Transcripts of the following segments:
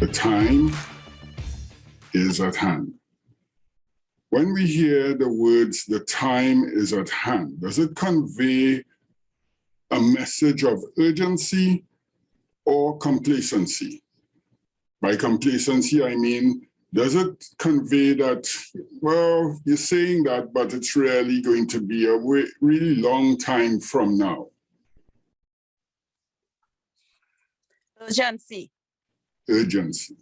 The time is at hand. When we hear the words, the time is at hand, does it convey a message of urgency or complacency? By complacency, I mean, does it convey that, well, you're saying that, but it's really going to be a really long time from now? Urgency. Urgency.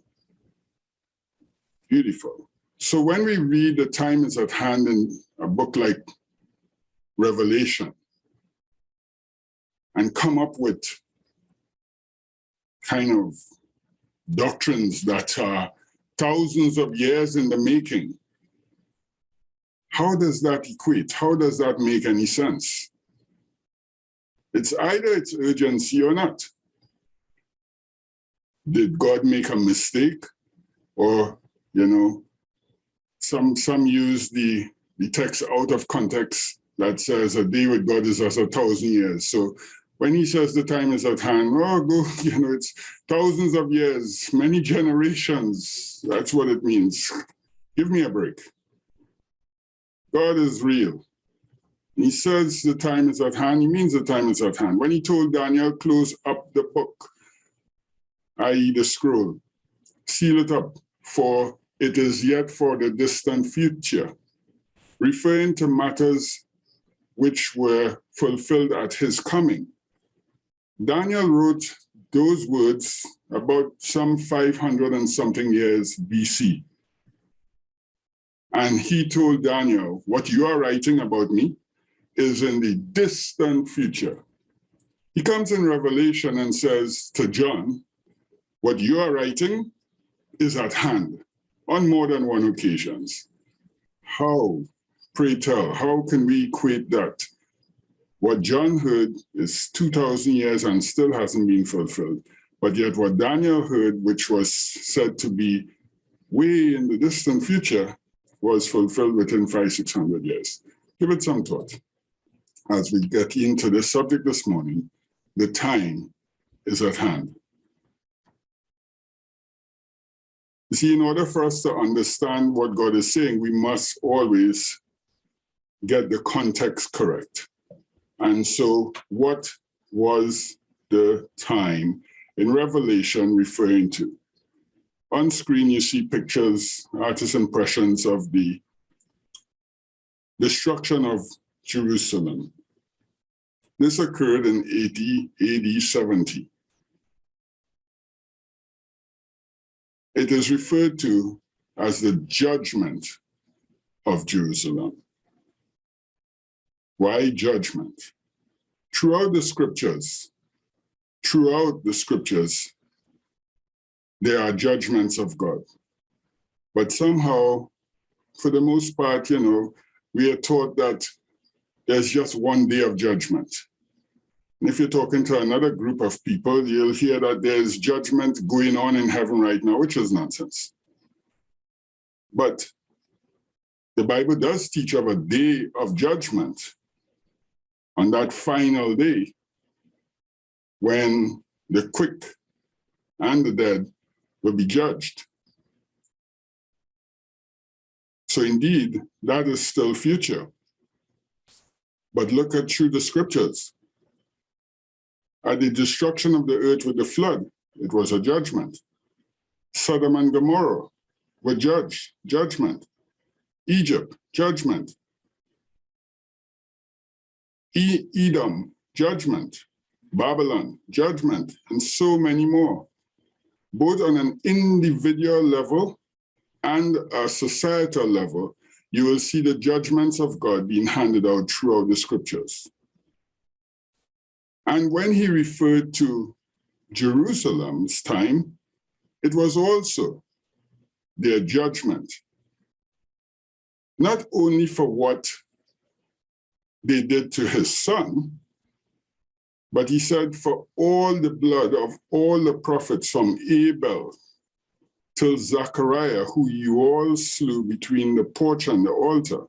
Beautiful. So when we read the time is at hand in a book like Revelation and come up with kind of doctrines that are thousands of years in the making, how does that equate? How does that make any sense? It's either it's urgency or not. Did God make a mistake? Or, you know, some use the text out of context that says a day with God is as 1,000 years. So when he says the time is at hand, oh, go, you know, it's thousands of years, many generations. That's what it means. Give me a break. God is real. He says the time is at hand. He means the time is at hand. When he told Daniel, close up the book, i.e. the scroll, seal it up, for it is yet for the distant future, referring to matters which were fulfilled at his coming. Daniel wrote those words about some 500 and something years BC. And he told Daniel, what you are writing about me is in the distant future. He comes in Revelation and says to John, what you are writing is at hand on more than one occasions. How, pray tell, how can we equate that? What John heard is 2,000 years and still hasn't been fulfilled. But yet what Daniel heard, which was said to be way in the distant future, was fulfilled within 500-600 years. Give it some thought. As we get into this subject this morning, the time is at hand. You see, in order for us to understand what God is saying, we must always get the context correct. And so what was the time in Revelation referring to? On screen, you see pictures, artist impressions of the destruction of Jerusalem. This occurred in AD 70. It is referred to as the judgment of Jerusalem. Why judgment? Throughout the scriptures, there are judgments of God. But somehow, for the most part, you know, we are taught that there's just one day of judgment. And if you're talking to another group of people, you'll hear that there's judgment going on in heaven right now, which is nonsense. But the Bible does teach of a day of judgment on that final day when the quick and the dead will be judged. So indeed, that is still future. But look at through the scriptures. At the destruction of the earth with the flood, it was a judgment. Sodom and Gomorrah were judgment. Egypt, judgment. Edom, judgment. Babylon, judgment, and so many more. Both on an individual level and a societal level, you will see the judgments of God being handed out throughout the scriptures. And when he referred to Jerusalem's time, it was also their judgment, not only for what they did to his son, but he said for all the blood of all the prophets from Abel till Zechariah, who you all slew between the porch and the altar,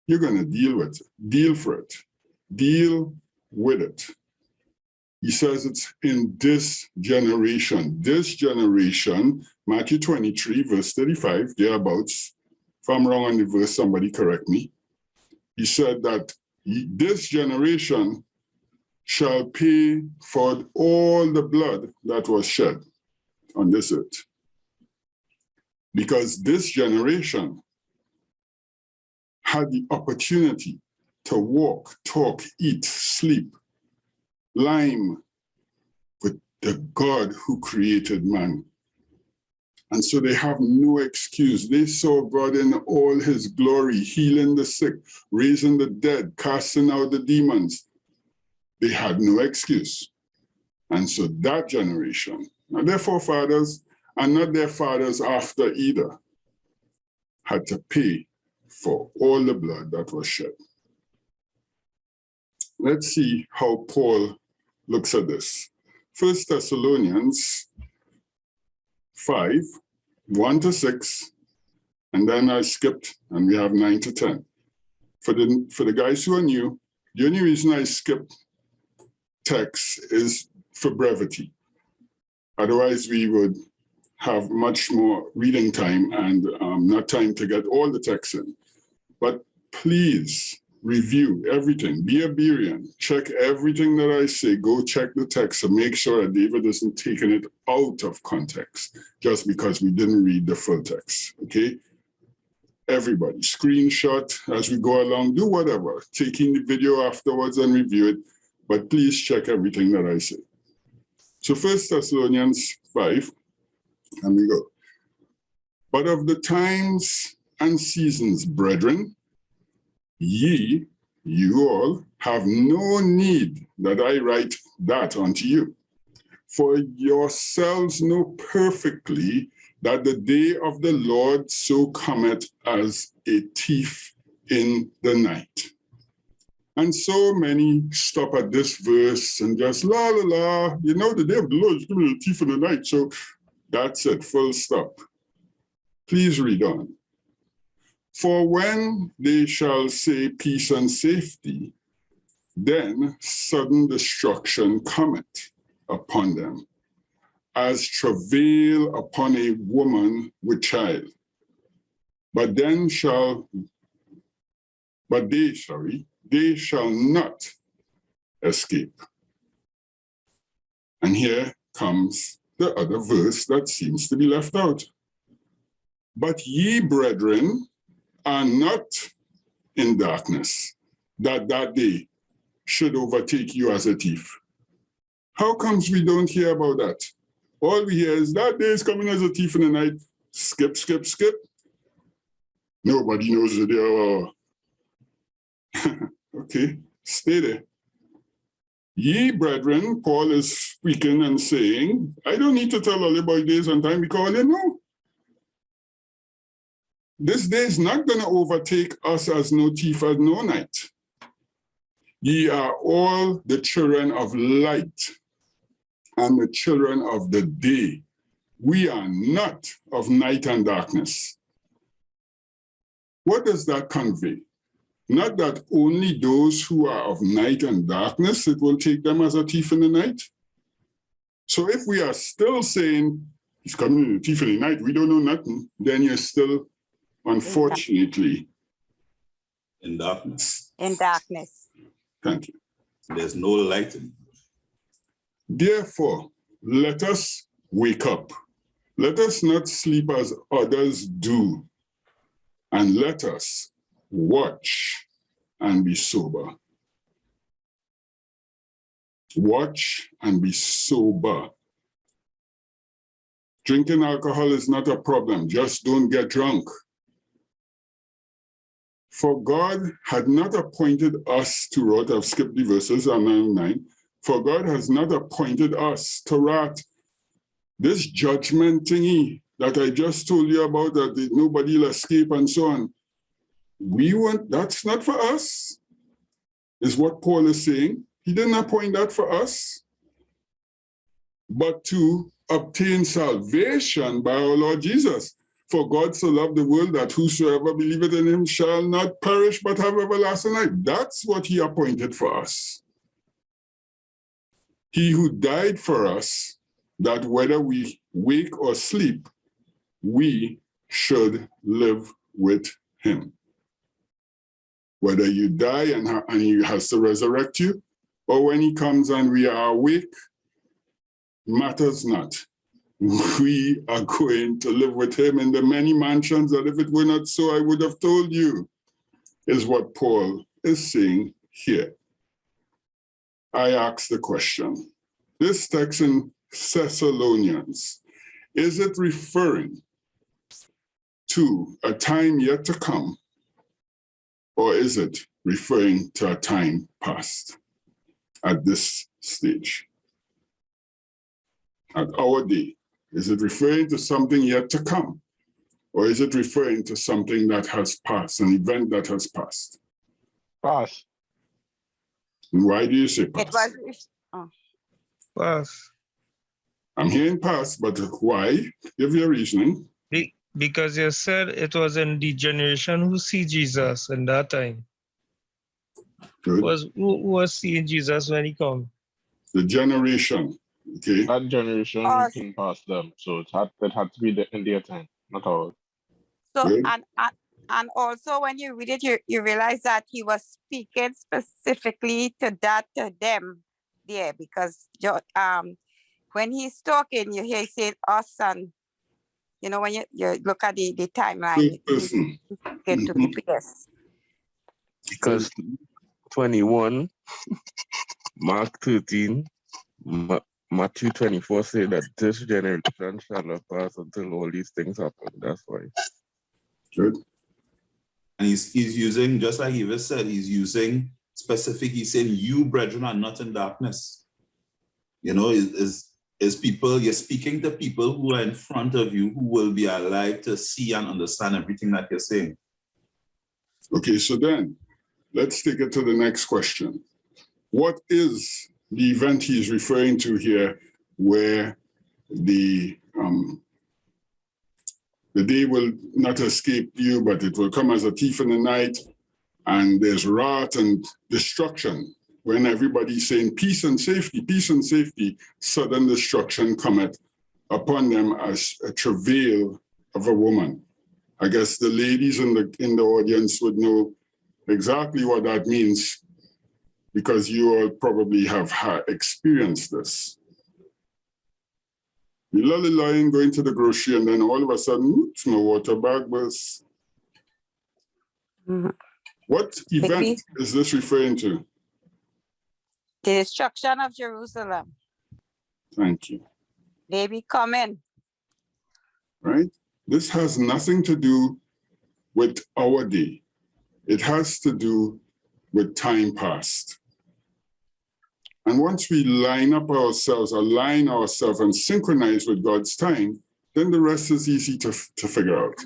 you're going to deal with it, deal for it, deal with it. He says it's in this generation. This generation, Matthew 23, verse 35, thereabouts. If I'm wrong on the verse, somebody correct me. He said that this generation shall pay for all the blood that was shed on this earth. Because this generation had the opportunity to walk, talk, eat, sleep, lime with the God who created man. And so they have no excuse. They saw God in all his glory, healing the sick, raising the dead, casting out the demons. They had no excuse. And so that generation, not their forefathers and not their fathers after either, had to pay for all the blood that was shed. Let's see how Paul looks at this. 1 Thessalonians 5, 1-6, and then I skipped, and we have 9-10. For the guys who are new, the only reason I skipped text is for brevity. Otherwise, we would have much more reading time and not time to get all the text in. But please review everything. Be a Berean. Check everything that I say. Go check the text and make sure that David isn't taking it out of context just because we didn't read the full text. Okay? Everybody, screenshot as we go along, do whatever. Taking the video afterwards and review it. But please check everything that I say. So 1 Thessalonians 5, and we go. But of the times and seasons, brethren, you all have no need that I write that unto you. For yourselves know perfectly that the day of the Lord so cometh as a thief in the night. And so many stop at this verse and just la la la, you know, the day of the Lord is going to be a thief in the night. So that's it, full stop. Please read on. For when they shall say peace and safety, then sudden destruction cometh upon them, as travail upon a woman with child. But they shall not escape. And here comes the other verse that seems to be left out. But ye, brethren, are not in darkness, that day should overtake you as a thief. How comes we don't hear about that? All we hear is that day is coming as a thief in the night. Skip, skip, skip. Nobody knows the day. Okay, stay there. Ye, brethren, Paul is speaking and saying, I don't need to tell all about days and time because they know. This day is not going to overtake us as no thief at no night. Ye are all the children of light and the children of the day. We are not of night and darkness. What does that convey? Not that only those who are of night and darkness, it will take them as a thief in the night. So if we are still saying, he's coming in a thief in the night, we don't know nothing, then you're still, unfortunately, in darkness. In darkness. Thank you. There's no light. Therefore, let us wake up. Let us not sleep as others do. And let us watch and be sober. Watch and be sober. Drinking alcohol is not a problem. Just don't get drunk. For God had not appointed us to wrath. I've skipped the verses, I'm 9. For God has not appointed us to wrath. This judgment thingy that I just told you about, that nobody will escape and so on. That's not for us, is what Paul is saying. He didn't appoint that for us, but to obtain salvation by our Lord Jesus. For God so loved the world that whosoever believeth in him shall not perish but have everlasting life. That's what he appointed for us. He who died for us, that whether we wake or sleep, we should live with him. Whether you die and he has to resurrect you, or when he comes and we are awake, matters not. We are going to live with him in the many mansions that if it were not so, I would have told you, is what Paul is saying here. I ask the question, this text in Thessalonians, is it referring to a time yet to come, or is it referring to a time past at this stage? At our day, is it referring to something yet to come, or is it referring to something that has passed, an event that has passed? Pass. And why do you say It past? was, Pass. I'm hearing past, but why? Give your reasoning. Because you said it was in the generation who see Jesus in that time. Good. Who was seeing Jesus when he come? The generation, okay? That generation Us. came past them, so it had to be in their time, not ours. so, Good. and also when you read it, you realize that he was speaking specifically to them there, because when he's talking, you hear he saying us, and you know, when you look at the timeline, Good person. get to Mhm. yes. Because 21, Mark 13, Matthew 24 say that this generation shall not pass until all these things happen. That's why. Good. And he's using, just like he just said, he's using specific, he's saying, you brethren are not in darkness. You know, is people, you're speaking to people who are in front of you who will be alive to see and understand everything that you're saying. Okay, so then let's take it to the next question. What is the event he's referring to here where the day will not escape you, but it will come as a thief in the night, and there's wrath and destruction? When everybody's saying peace and safety, sudden destruction cometh upon them as a travail of a woman. I guess the ladies in the audience would know exactly what that means, because you all probably have experienced this. You lolly lying, going to the grocery, and then all of a sudden, oops, my water bag was. Mhm. What event Maybe. is this referring to? The destruction of Jerusalem. Thank you. They be coming. Right? This has nothing to do with our day. It has to do with time past. And once we line ourselves, align ourselves, and synchronize with God's time, then the rest is easy to figure out.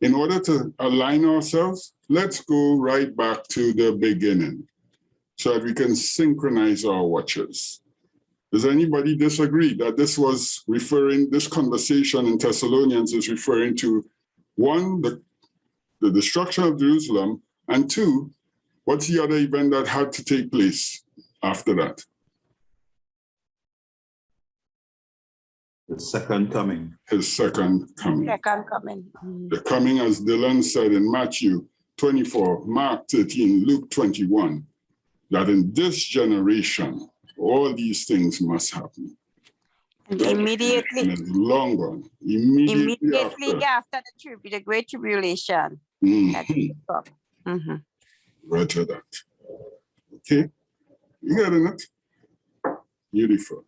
In order to align ourselves, let's go right back to the beginning so that we can synchronize our watches. Does anybody disagree that this conversation in Thessalonians is referring to, one, the destruction of Jerusalem, and two, what's the other event that had to take place after that? The second coming. His second coming. Second coming. Mhm. The coming, as Dylan said in Matthew 24, Mark 13, Luke 21, that in this generation, all these things must happen. And immediately, And it's long gone. Immediately after the Great Tribulation. That Mhm. will come. Mhm. Roger that. Okay, you getting it? Beautiful.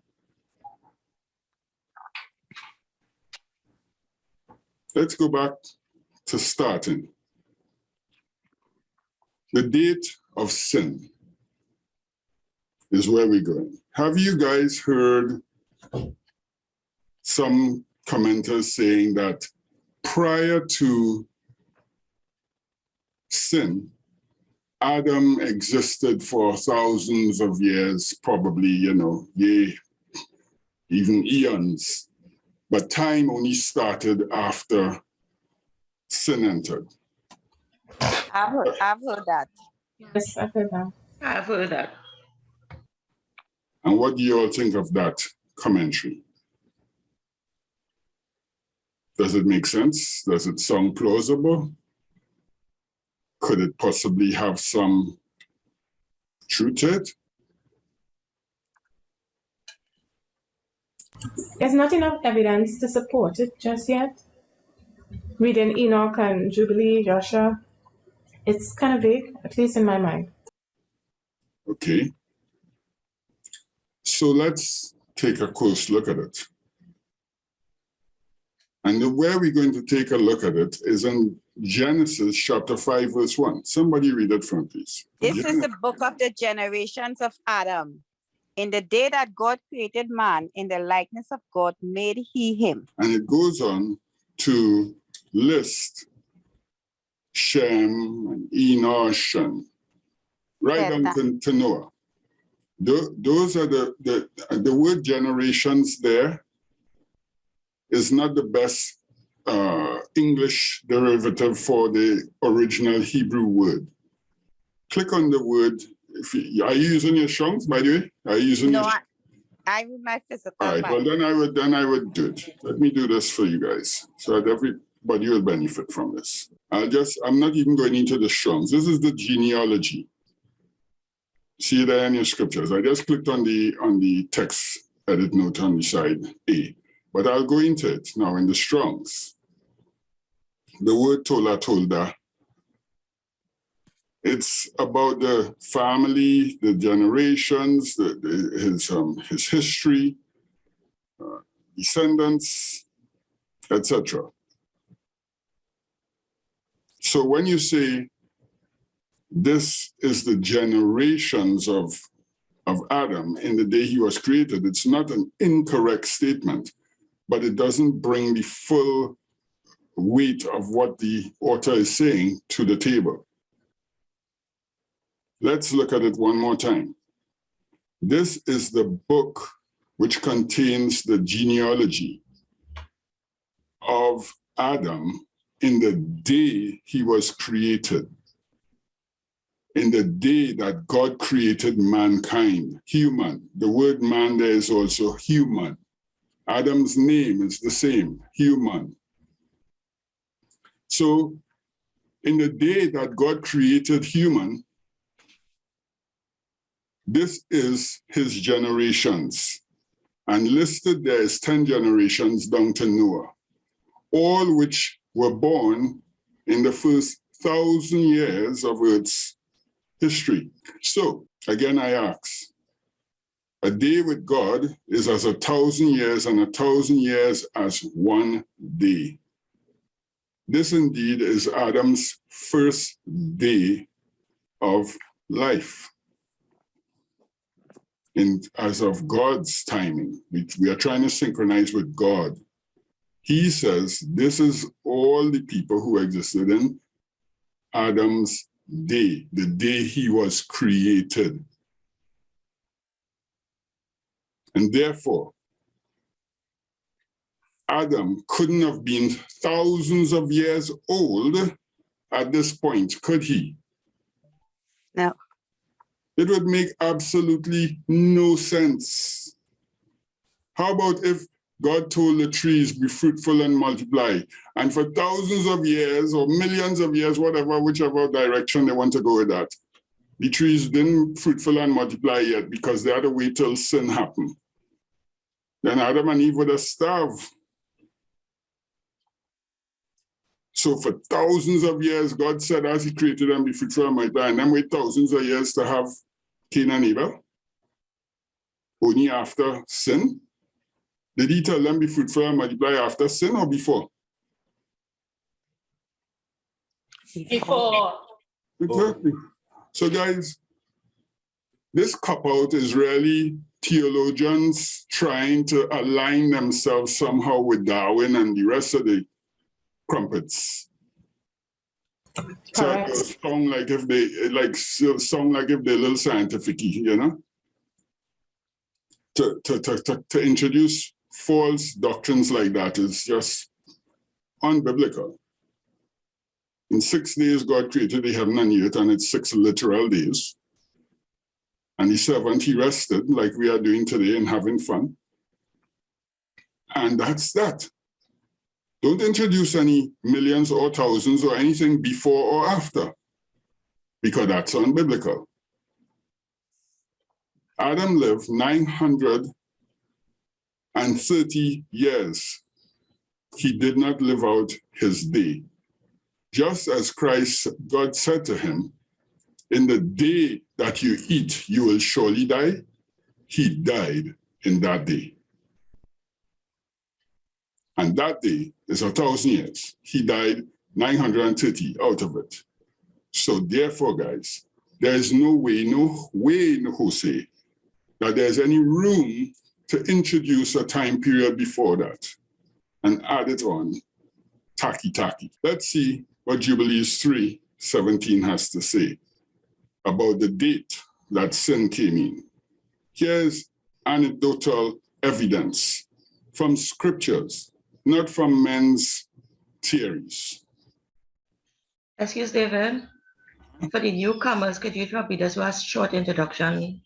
Let's go back to starting. The date of sin is where we're going. Have you guys heard some commenters saying that prior to sin, Adam existed for thousands of years, probably, even eons, but time only started after sin entered? I've heard that. Yes, I've heard that. I've heard that. And what do you all think of that commentary? Does it make sense? Does it sound plausible? Could it possibly have some truth to it? There's not enough evidence to support it just yet. Reading Enoch and Jubilee, Joshua, it's kind of vague, at least in my mind. Okay. So let's take a close look at it. And the way we're going to take a look at it is in Genesis chapter 5, verse 1. Somebody read it from, please. This is the book of the generations of Adam. In the day that God created man, in the likeness of God made he him. And it goes on to list Shem and Enosh and right on to Noah. Those are the word generations there is not the best English derivative for the original Hebrew word. Click on the word. Are you using your Strong's, by the way? Are you using No, I read my physical. All right, well, then I would do it. Let me do this for you guys so that everybody will benefit from this. I'm not even going into the Strong's. This is the genealogy. See there in your scriptures. I just clicked on the text edit note on the side A, but I'll go into it now in the Strong's. The word tola tolda. It's about the family, the generations, his history, descendants, etc. So when you say this is the generations of Adam in the day he was created, it's not an incorrect statement, but it doesn't bring the full weight of what the author is saying to the table. Let's look at it one more time. This is the book which contains the genealogy of Adam in the day he was created, in the day that God created mankind, human. The word man there is also human. Adam's name is the same, human. So in the day that God created human, this is his generations. And listed there is 10 generations down to Noah, all which were born in the first 1,000 years of Earth's history. So again, I ask, a day with God is as 1,000 years, and 1,000 years as one day. This indeed is Adam's first day of life. As of God's timing, we are trying to synchronize with God. He says this is all the people who existed in Adam's day, the day he was created. And therefore, Adam couldn't have been thousands of years old at this point, could he? No. It would make absolutely no sense. How about if God told the trees, be fruitful and multiply, and for thousands of years or millions of years, whatever, whichever direction they want to go with that, the trees didn't fruitful and multiply yet because they had to wait till sin happened. Then Adam and Eve would have starved. So for thousands of years, God said, as he created them, be fruitful and multiply, and then wait thousands of years to have Cain and Abel, only after sin? Did he tell them be fruitful and multiply after sin or before? Before. Exactly. So guys, this cop-out is really theologians trying to align themselves somehow with Darwin and the rest of the crumpets. So it sound like if they're a little scientific-y, you know? To introduce false doctrines like that is just unbiblical. In 6 days, God created the heaven and earth, and it's 6 literal days. And the seventh, he rested, like we are doing today and having fun. And that's that. Don't introduce any millions or thousands or anything before or after, because that's unbiblical. Adam lived 930 years. He did not live out his day. Just as Christ, God said to him, in the day that you eat, you will surely die. He died in that day. And that day is 1,000 years. He died 930 out of it. So therefore, guys, there is no way, Jose, that there's any room to introduce a time period before that and add it on, tacky. Let's see what Jubilees 3:17 has to say about the date that sin came in. Here's anecdotal evidence from scriptures, not from men's theories. Excuse David, for the newcomers, could you probably just do a short introduction?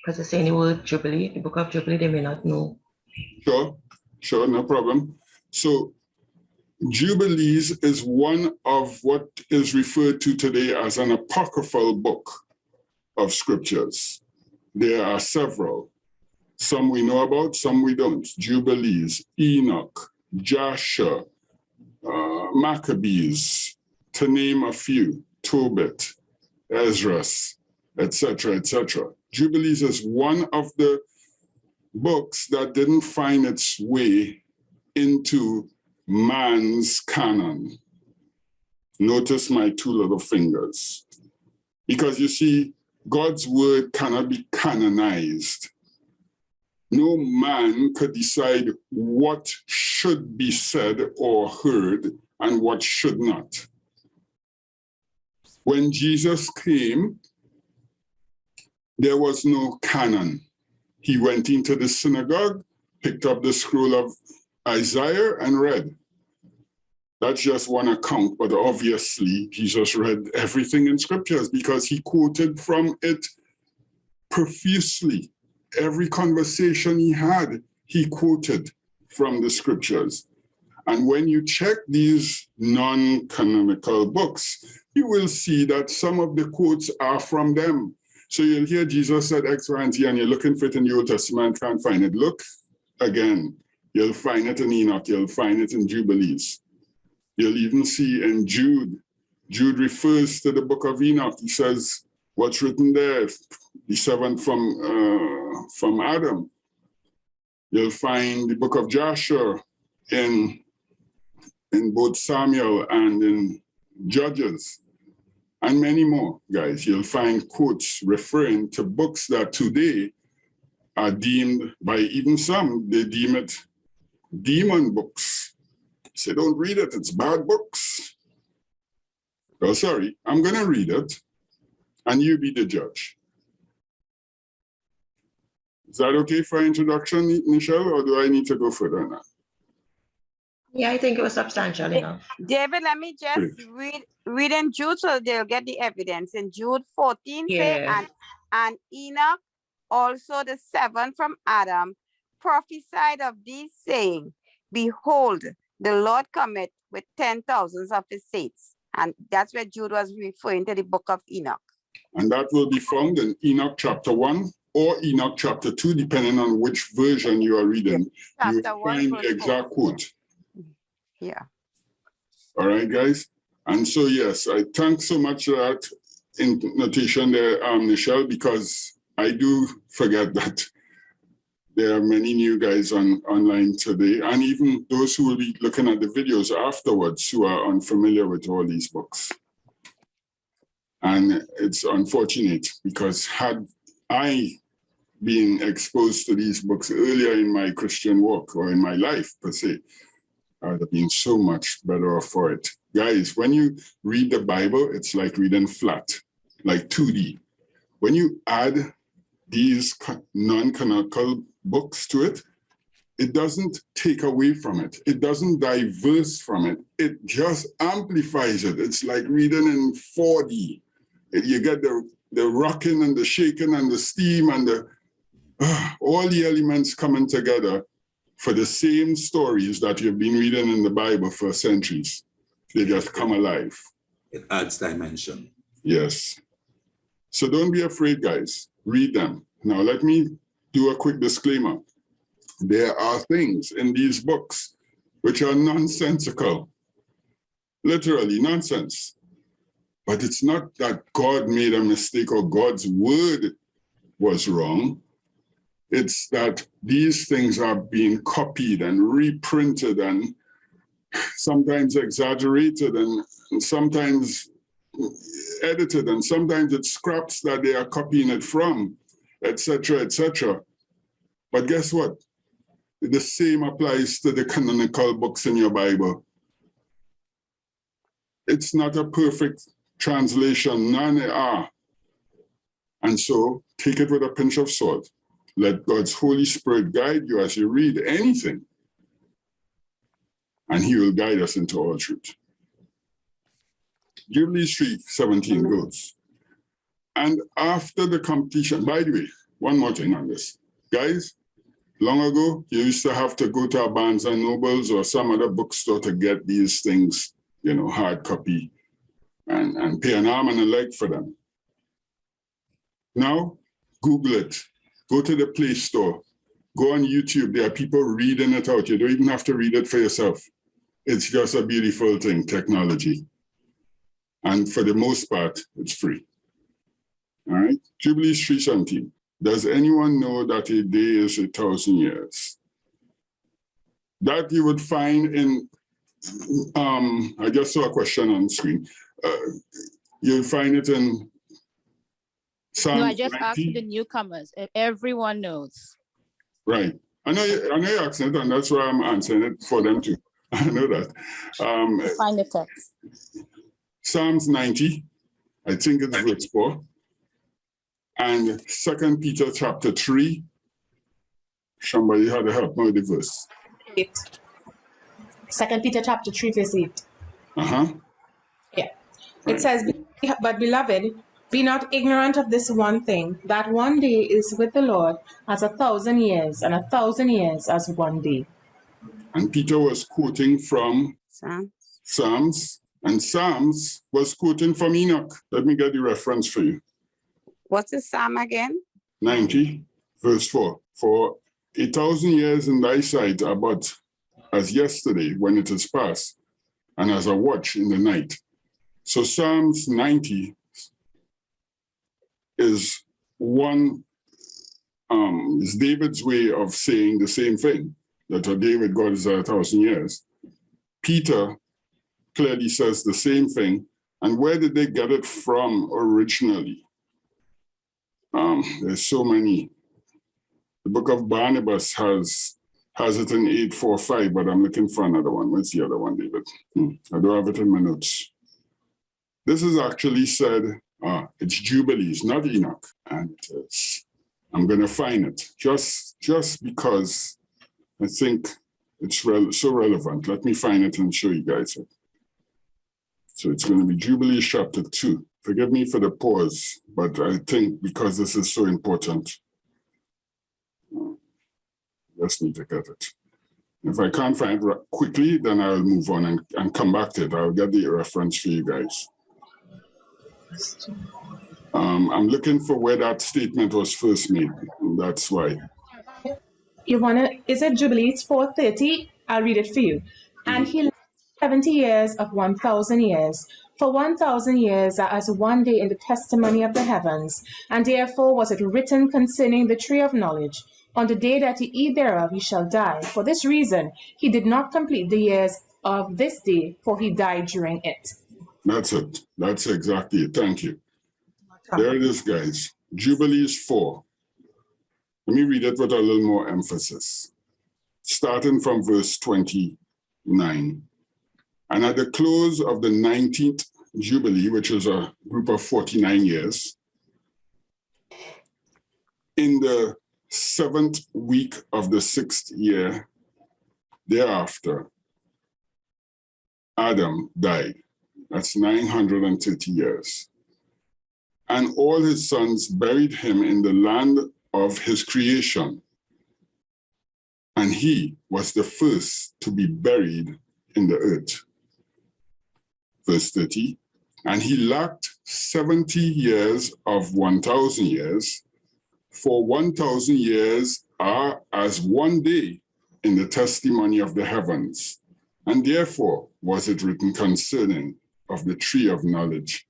Because they're saying the word Jubilee, the book of Jubilee, they may not know. Sure, no problem. So Jubilees is one of what is referred to today as an apocryphal book of scriptures. There are several. Some we know about, some we don't. Jubilees, Enoch, Joshua, Maccabees, to name a few, Tobit, Esdras, etc., etc. Jubilees is one of the books that didn't find its way into man's canon. Notice my two little fingers. Because you see, God's word cannot be canonized. No man could decide what should be said or heard and what should not. When Jesus came, there was no canon. He went into the synagogue, picked up the scroll of Isaiah and read. That's just one account, but obviously Jesus read everything in scriptures because he quoted from it profusely. Every conversation he had, he quoted from the scriptures. And when you check these non-canonical books, you will see that some of the quotes are from them. So you'll hear Jesus said X, Y, and Z, and you're looking for it in the Old Testament, can't find it. Look again. You'll find it in Enoch. You'll find it in Jubilees. You'll even see in Jude. Jude refers to the book of Enoch. He says, what's written there? The seventh from Adam. You'll find the book of Joshua in both Samuel and in Judges, and many more, guys. You'll find quotes referring to books that today are deemed, by even some, they deem it demon books. Say, don't read it, it's bad books. Oh, sorry, I'm going to read it, and you be the judge. Is that okay for introduction, Michelle, or do I need to go further now? Yeah, I think it was substantial enough. David, let me just read in Jude so they'll get the evidence. In Jude 14, say, and Enoch, also the seventh from Adam, prophesied of these, saying, behold, the Lord cometh with 10,000s of his saints. And that's where Jude was referring to the book of Enoch. And that will be found in Enoch chapter 1 or Enoch chapter 2, depending on which version you are reading. You will find the exact quote. Yeah. All right, guys. And so, yes, I thank so much for that notation there, Michelle, because I do forget that there are many new guys online today, and even those who will be looking at the videos afterwards who are unfamiliar with all these books. And it's unfortunate because had I been exposed to these books earlier in my Christian walk or in my life per se, I would have been so much better off for it. Guys, when you read the Bible, it's like reading flat, like 2D. When you add these non-canonical books to it, it doesn't take away from it. It doesn't diverse from it. It just amplifies it. It's like reading in 4D. You get the the rocking and the shaking and the steam and the all the elements coming together for the same stories that you've been reading in the Bible for centuries. They just come alive. It adds dimension. Yes. So don't be afraid, guys. Read them. Now, let me do a quick disclaimer. There are things in these books which are nonsensical, literally nonsense. But it's not that God made a mistake or God's word was wrong. It's that these things are being copied and reprinted and sometimes exaggerated and sometimes edited, and sometimes it's scraps that they are copying it from, etc., etc. But guess what? The same applies to the canonical books in your Bible. It's not a perfect translation, none are. And so take it with a pinch of salt. Let God's Holy Spirit guide you as you read anything, and he will guide us into all truth. Jubilees 3:17 goes, and after the completion, by the way, one more thing on this. Guys, long ago, you used to have to go to a Barnes and Nobles or some other bookstore to get these things, hard copy, and pay an arm and a leg for them. Now, Google it. Go to the Play Store. Go on YouTube. There are people reading it out. You don't even have to read it for yourself. It's just a beautiful thing, technology. And for the most part, it's free. All right? Jubilees 3:17. Does anyone know that a day is 1,000 years? That you would find in, I just saw a question on the screen. You'll find it in Psalm No, I just 90. asked the newcomers. Everyone knows. Right. I know you're asking it, and that's why I'm answering it for them too. I know that. Find the text. Psalms 90, I think it's verse 4. And 2 Peter chapter 3. Somebody had to help me with the verse. 8. 2 Peter chapter 3, verse 8. Uh-huh. Yeah. Right. It says, but beloved, be not ignorant of this one thing, that one day is with the Lord as 1,000 years, and 1,000 years as one day. And Peter was quoting from Psalms, and Psalms was quoting from Enoch. Let me get the reference for you. What's the psalm again? 90, verse 4. For 1,000 years in thy sight are but as yesterday when it is past, and as a watch in the night. So Psalms 90 is is David's way of saying the same thing, that for David, God is 1,000 years. Peter clearly says the same thing. And where did they get it from originally? There's so many. The book of Barnabas has it in 845, but I'm looking for another one. What's the other one, David? I don't have it in my notes. This is actually said, it's Jubilees, not Enoch. And I'm going to find it just because I think it's so relevant. Let me find it and show you guys it. So it's going to be Jubilees chapter 2. Forgive me for the pause, but I think because this is so important, just need to get it. If I can't find it quickly, then I'll move on and come back to it. I'll get the reference for you guys. I'm looking for where that statement was first made, and that's why. Is it Jubilees 4:30? I'll read it for you. And he lived 70 years of 1,000 years. For 1,000 years are as one day in the testimony of the heavens. And therefore was it written concerning the tree of knowledge, on the day that ye eat thereof ye shall die. For this reason he did not complete the years of this day, for he died during it. That's it. That's exactly it. Thank you. There it is, guys. Jubilees 4. Let me read it with a little more emphasis. Starting from verse 29. And at the close of the 19th Jubilee, which is a group of 49 years, in the 7th week of the 6th year thereafter, Adam died. That's 930 years. and all his sons buried him in the land of his creation. And he was the first to be buried in the earth. Verse 30, and he lacked 70 years of 1,000 years, for 1,000 years are as one day in the testimony of the heavens. And therefore was it written concerning of the tree of knowledge,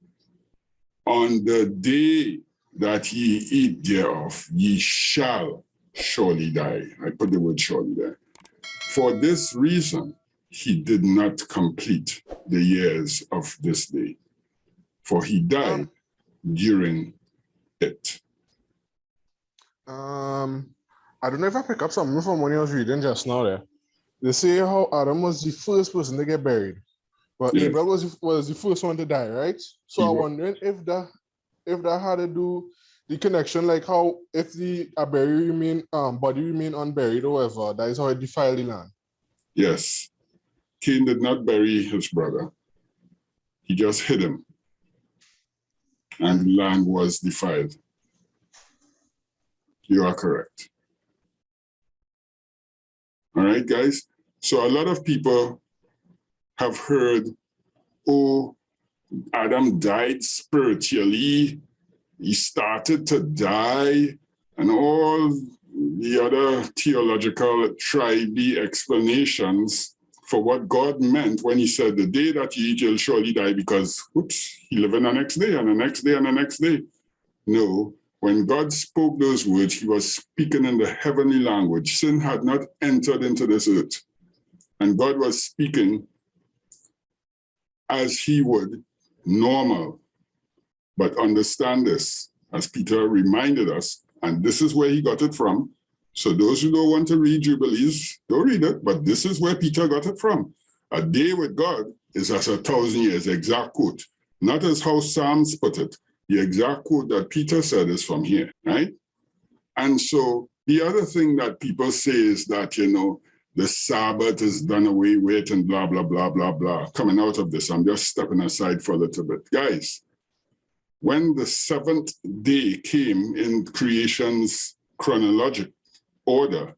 on the day that ye eat thereof, ye shall surely die. I put the word surely there. For this reason, he did not complete the years of this day, for he died during it. I don't know if I pick up something from when I was reading just now there. They say how Adam was the first person to get buried, but Yes. Abel was the first one to die, right? So He I'm was. wondering if that had to do the connection, like how if the body remain unburied or whatever, that is how it defiled the land. Yes. Cain did not bury his brother. He just hid him. And the land was defiled. You are correct. All right, guys? So a lot of people have heard, oh, Adam died spiritually. He started to die, and all the other theological tribey explanations for what God meant when he said, the day that you eat, you'll surely die, because, oops, he lived in the next day, and the next day, and the next day. No, when God spoke those words, he was speaking in the heavenly language. Sin had not entered into this earth. And God was speaking as he would, normal. But understand this, as Peter reminded us, and this is where he got it from. So those who don't want to read Jubilees, don't read it, but this is where Peter got it from. A day with God is as 1,000 years, exact quote. Not as how Psalms put it. The exact quote that Peter said is from here, right? And so the other thing that people say is that, you know, the Sabbath is done away with and blah, blah, blah, blah, blah. Coming out of this, I'm just stepping aside for a little bit. Guys, when the seventh day came in creation's chronological order,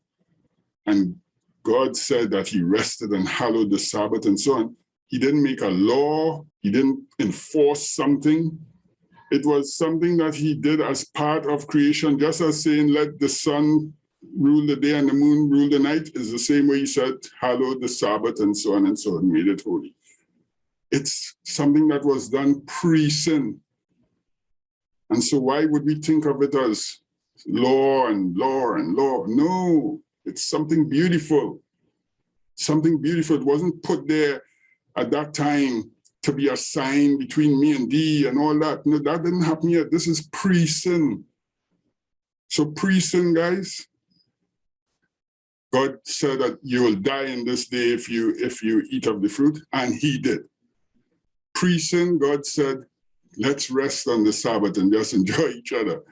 and God said that he rested and hallowed the Sabbath and so on, he didn't make a law, he didn't enforce something. It was something that he did as part of creation, just as saying, let the sun rule the day and the moon rule the night, is the same way he said, hallowed the Sabbath and so on, made it holy. It's something that was done pre-sin. And so why would we think of it as law and law and law? No, it's something beautiful. Something beautiful. It wasn't put there at that time to be a sign between me and thee and all that. No, that didn't happen yet. This is pre-sin. So pre-sin, guys, God said that you will die in this day if you eat of the fruit, and he did. Pre-sin, God said, let's rest on the Sabbath and just enjoy each other.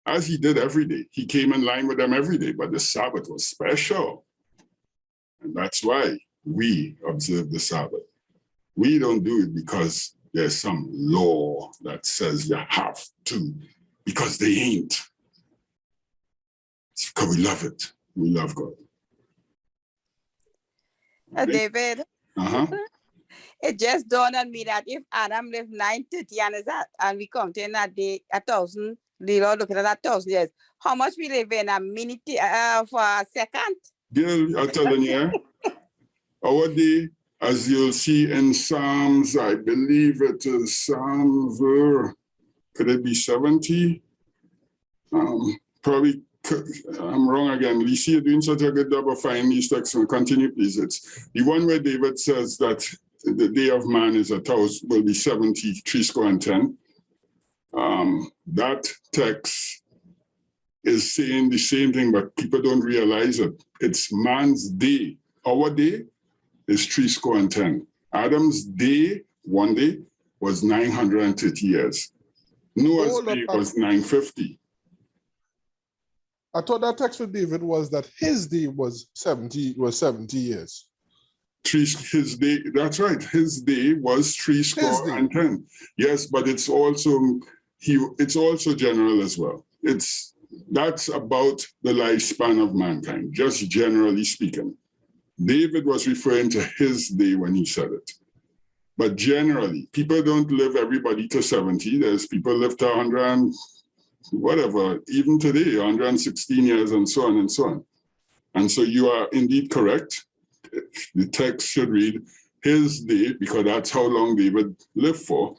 As he did every day. He came in line with them every day, but the Sabbath was special. And that's why we observe the Sabbath. We don't do it because there's some law that says you have to, because they ain't. It's because we love it. We love God. David, it just dawned on me that if Adam lived 930 and we counting that day 1,000, the Lord looking at that 1,000 years, how much we live in a minute for a second? Girl, I'm telling you, our day, as you'll see in Psalms, I believe it is Psalms, could it be 70? Probably, I'm wrong again. Lisa, you're doing such a good job of finding these texts. Continue, please. It's the one where David says that the day of man is 1,000, will be 73 score and 10. That text is saying the same thing, but people don't realize it. It's man's day. Our day is 3 score and 10. Adam's day, one day, was 930 years. Noah's day was 950. I thought that text with David was that his day was 70 years. His day, that's right. His day was 3 score and 10. Yes, but it's also it's also general as well. That's about the lifespan of mankind, just generally speaking. David was referring to his day when he said it. But generally, people don't live everybody to 70. There's people live to 100 and whatever, even today, 116 years and so on and so on. And so you are indeed correct. The text should read his day, because that's how long David lived for.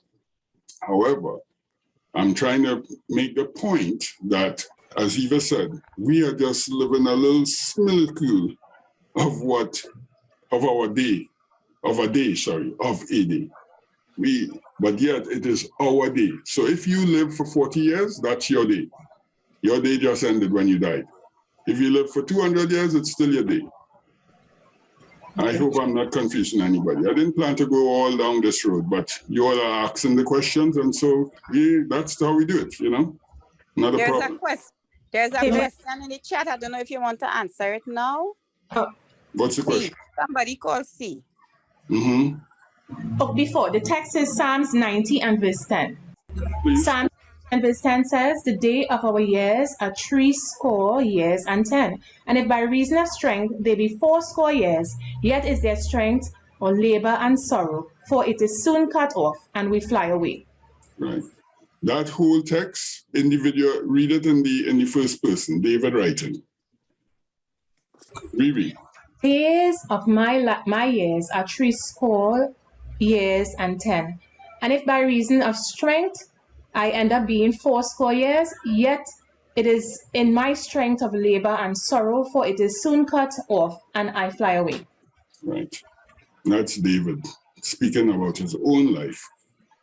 However, I'm trying to make the point that, as Eva said, we are just living a little smilkle of a day. But yet it is our day. So if you live for 40 years, that's your day. Your day just ended when you died. If you live for 200 years, it's still your day. I hope I'm not confusing anybody. I didn't plan to go all down this road, but you all are asking the questions, and so that's how we do it, Not a problem. There's a question in the chat. I don't know if you want to answer it now. What's the question? Somebody called C. Before, the text is Psalms 90 and verse 10. Please. Psalms 90 and verse 10 says, the day of our years are 80 years and 10. And if by reason of strength they be 80 years, yet is their strength or labor and sorrow, for it is soon cut off, and we fly away. Right. That whole text, individual, read it in the first person, David writing. Reread. Days of my years are 80 years and 10. And if by reason of strength I end up being 80 years, yet it is in my strength of labor and sorrow, for it is soon cut off, and I fly away. Right. That's David speaking about his own life.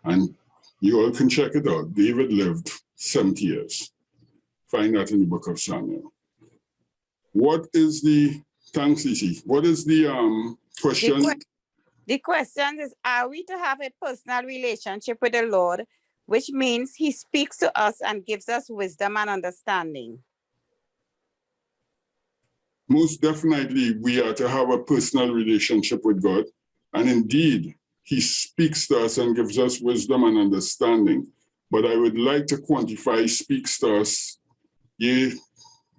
And you all can check it out. David lived 70 years. Find that in the book of Samuel. What is the, thanks, Cece. What is the question? The question is, are we to have a personal relationship with the Lord, which means he speaks to us and gives us wisdom and understanding? Most definitely, we are to have a personal relationship with God. And indeed, he speaks to us and gives us wisdom and understanding. But I would like to quantify speaks to us,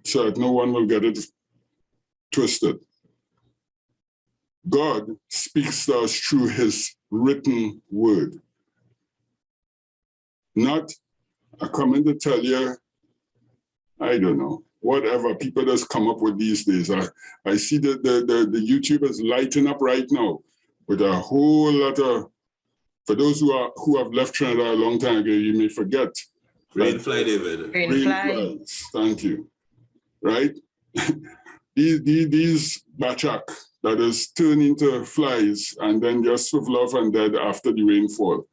so that no one will get it twisted. God speaks to us through his written word. Not, I come in to tell you, I don't know, whatever people just come up with these days. I see that the YouTube is lighting up right now with a whole lot of, for those who have left Trinidad a long time ago, you may forget. Rainfly, David. Rainfly. Thank you. Right? these bachak that is turned into flies and then just swivel off and dead after the rainfall.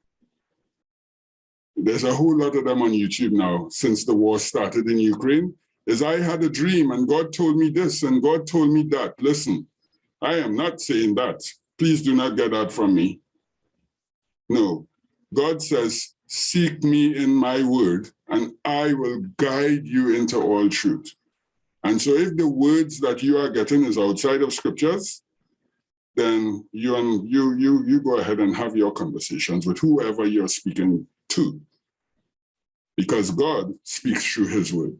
There's a whole lot of them on YouTube now since the war started in Ukraine. I had a dream and God told me this and God told me that. Listen, I am not saying that. Please do not get that from me. No, God says, seek me in my word and I will guide you into all truth. And so if the words that you are getting is outside of scriptures, then you go ahead and have your conversations with whoever you're speaking to. Because God speaks through his word.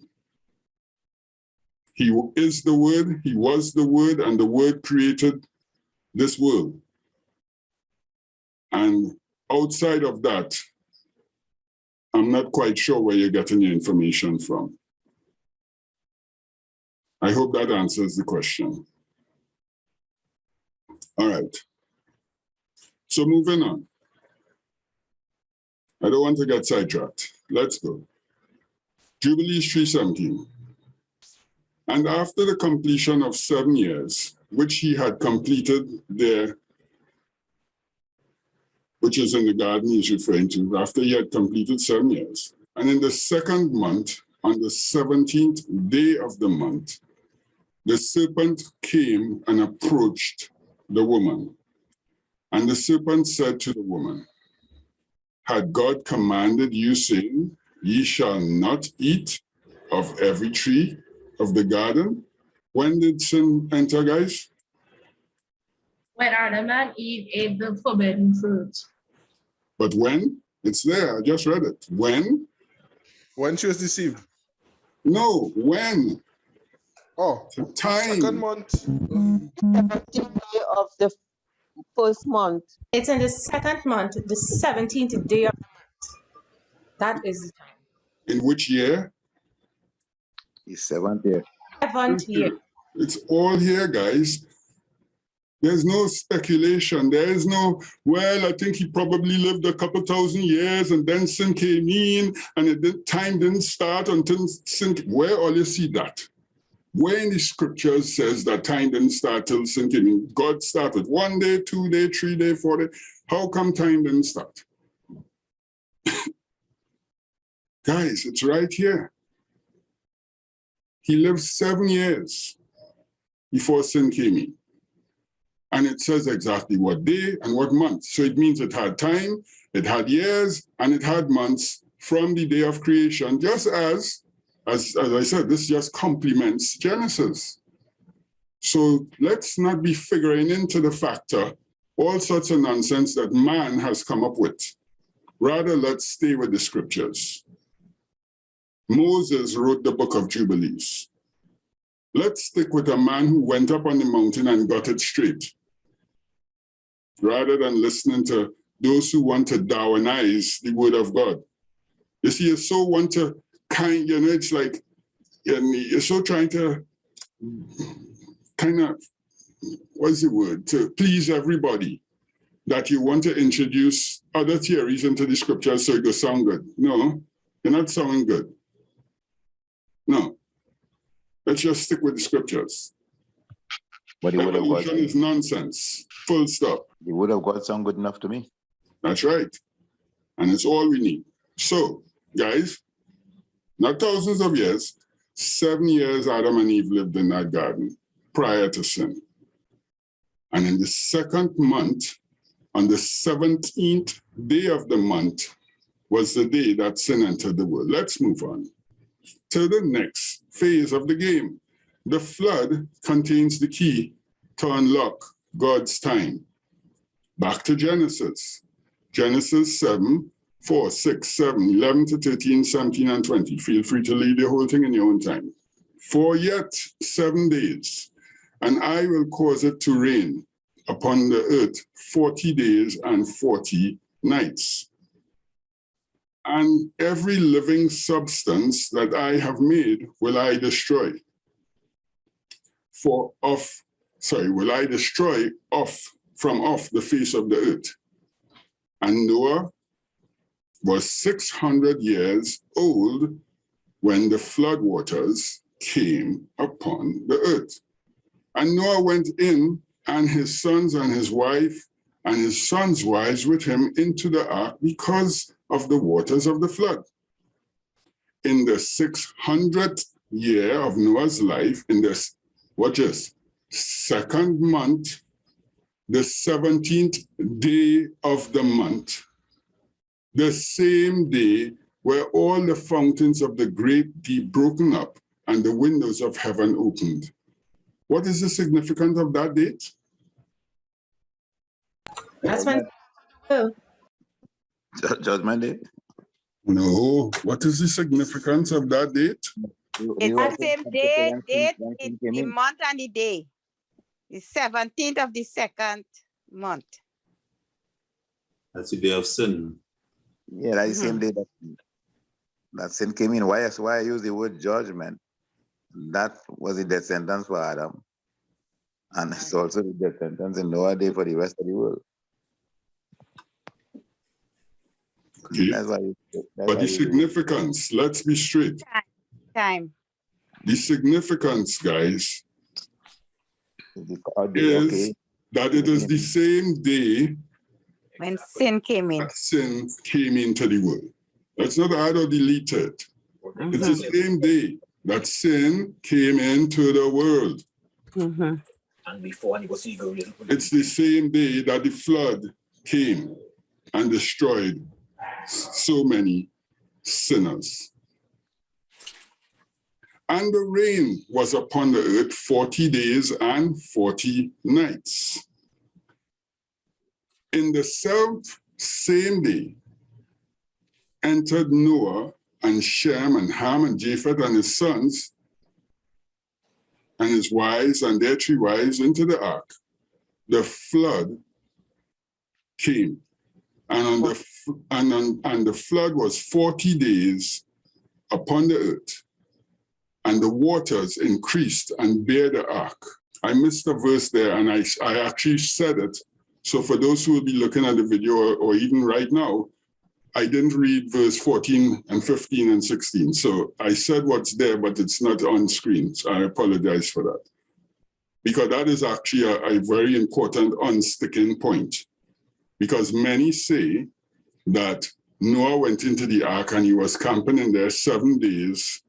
He is the word, he was the word, and the word created this world. And outside of that, I'm not quite sure where you're getting your information from. I hope that answers the question. All right. So moving on. I don't want to get sidetracked. Let's go. Jubilees 3:17. And after the completion of 7 years, which he had completed there, which is in the garden he's referring to, after he had completed 7 years. And in the second month, on the 17th day of the month, the serpent came and approached the woman. And the serpent said to the woman, had God commanded you, saying, ye shall not eat of every tree of the garden? When did sin enter, guys? When Adam and Eve ate the forbidden fruit. But when? It's there, I just read it. When? When she was deceived? No, when? Oh, the time. second month. 17th day of the first month. It's in the second month, the 17th day of the month. That is the time. In which year? The 7th year. 7th year. It's all here, guys. There's no speculation. There is no, well, I think he probably lived a couple thousand years and then sin came in and time didn't start until sin. Where all you see that? Where in the scriptures says that time didn't start till sin came in? God started 1 day, 2 day, 3 day, 4 day. How come time didn't start? Guys, it's right here. He lived 7 years before sin came in. And it says exactly what day and what month. So it means it had time, it had years, and it had months from the day of creation, just as I said, this just complements Genesis. So let's not be figuring into the factor all sorts of nonsense that man has come up with. Rather, let's stay with the scriptures. Moses wrote the book of Jubilees. Let's stick with a man who went up on the mountain and got it straight, rather than listening to those who want to Darwinize the word of God. You see, you so want to it's like, you're so trying to kind of, what's the word, to please everybody, that you want to introduce other theories into the scriptures so it will sound good. No, you're not sounding good. No. Let's just stick with the scriptures. But the word of God is nonsense. Full stop. The word of God sound good enough to me. That's right. And it's all we need. So, guys, not thousands of years, 7 years Adam and Eve lived in that garden prior to sin. And in the second month, on the 17th day of the month, was the day that sin entered the world. Let's move on to the next phase of the game. The flood contains the key to unlock God's time. Back to Genesis. Genesis 7, 4, 6, 7, 11 to 13, 17, and 20. Feel free to lead the whole thing in your own time. For yet 7 days, and I will cause it to rain upon the earth 40 days and 40 nights. And every living substance that I have made will I destroy. Will I destroy from off the face of the earth. And Noah was 600 years old when the floodwaters came upon the earth. And Noah went in, and his sons and his wife and his sons' wives with him into the ark because of the waters of the flood. In the 600th year of Noah's life, in this, watch this, second month, the 17th day of the month, the same day were all the fountains of the great deep broken up and the windows of heaven opened. What is the significance of that date? That's when. Judgment Day? No. What is the significance of that date? It's the same date, the month and the day. The 17th of the second month. That's the day of sin. Yeah, that's the same day that sin came in. Why I use the word judgment? That was the death sentence for Adam. And it's also the death sentence in Noah Day for the rest of the world. Okay. But the significance, let's be straight. Time. The significance, guys, is that it is the same day when sin came in. Sin came into the world. Let's not add or delete it. It's the same day that sin came into the world. It's the same day that the flood came and destroyed so many sinners. And the rain was upon the earth 40 days and 40 nights. In the same day entered Noah and Shem and Ham and Japheth and his sons and his wives and their 3 wives into the ark, the flood came. And the flood was 40 days upon the earth, and the waters increased and bare the ark. I missed a verse there, and I actually said it. So for those who will be looking at the video or even right now, I didn't read verse 14 and 15 and 16. So I said what's there, but it's not on screen. So I apologize for that. Because that is actually a very important unsticking point. Because many say that Noah went into the ark and he was camping in there 7 days,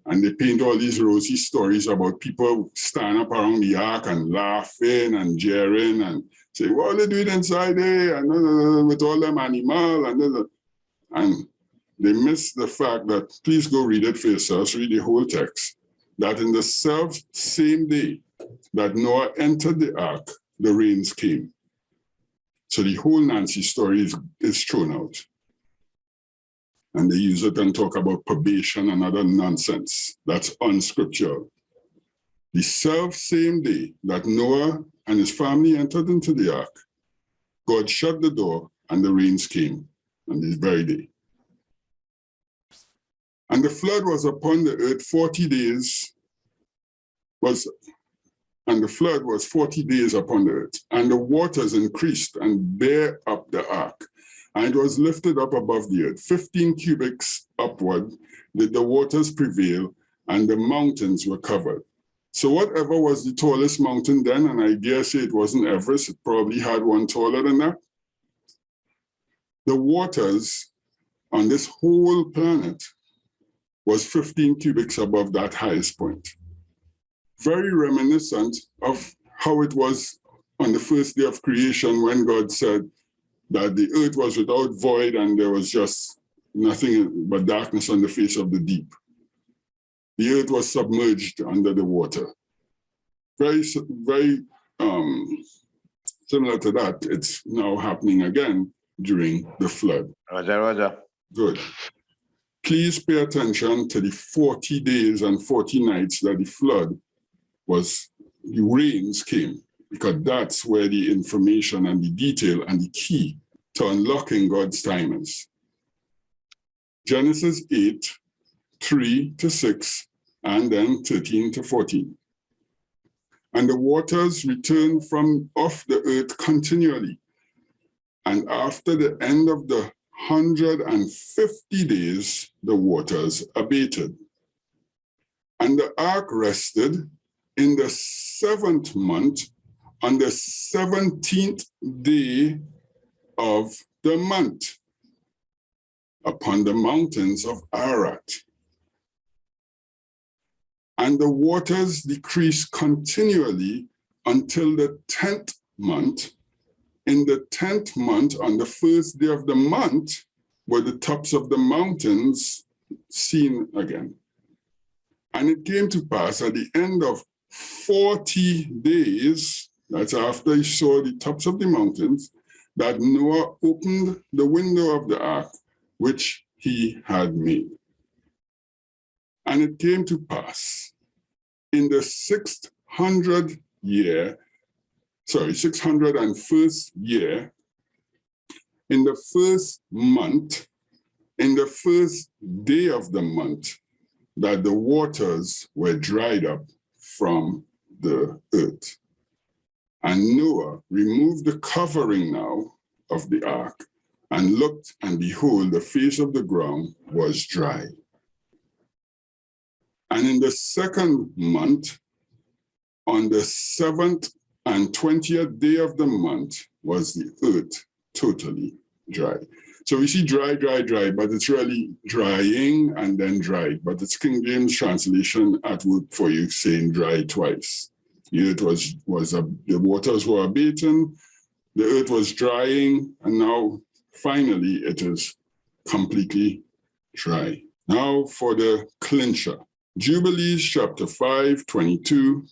and they paint all these rosy stories about people standing up around the ark and laughing and jeering and say, what are they doing inside there? And with all them animals. And they miss the fact that, please go read it for yourselves, read the whole text, that in the same day that Noah entered the ark, the rains came. So the whole Nancy story is thrown out. And they use it and talk about probation and other nonsense. That's unscriptural. The same day that Noah and his family entered into the ark, God shut the door and the rains came on this very day. And the flood was upon the earth 40 days, and the flood was 40 days upon the earth, and the waters increased and bare up the ark, and it was lifted up above the earth. 15 cubits upward did the waters prevail, and the mountains were covered. So whatever was the tallest mountain then, and I dare say it wasn't Everest, it probably had one taller than that. The waters on this whole planet was 15 cubits above that highest point. Very reminiscent of how it was on the first day of creation when God said that the earth was without void and there was just nothing but darkness on the face of the deep. The earth was submerged under the water. Very, very similar to that. It's now happening again during the flood. Roger. Good. Please pay attention to the 40 days and 40 nights that the rains came, because that's where the information and the detail and the key to unlocking God's time is. Genesis 8, 3-6, and then 13-14. And the waters returned from off the earth continually. And after the end of the 150 days, the waters abated. And the ark rested in the 7th month, on the 17th day of the month, upon the mountains of Ararat. And the waters decreased continually until the 10th month. In the 10th month, on the first day of the month, were the tops of the mountains seen again. And it came to pass at the end of 40 days, that's after he saw the tops of the mountains, that Noah opened the window of the ark, which he had made. And it came to pass in the 601st year, in the first month, in the first day of the month, that the waters were dried up from the earth. And Noah removed the covering now of the ark and looked, and behold, the face of the ground was dry. And in the 2nd month, on the 7th and 20th day of the month, was the earth totally dry. So we see dry, but it's really drying and then dried. But it's King James translation at work for you, saying dry twice. The earth the waters were abating, the earth was drying, and now finally it is completely dry. Now for the clincher. Jubilees chapter 5, 22,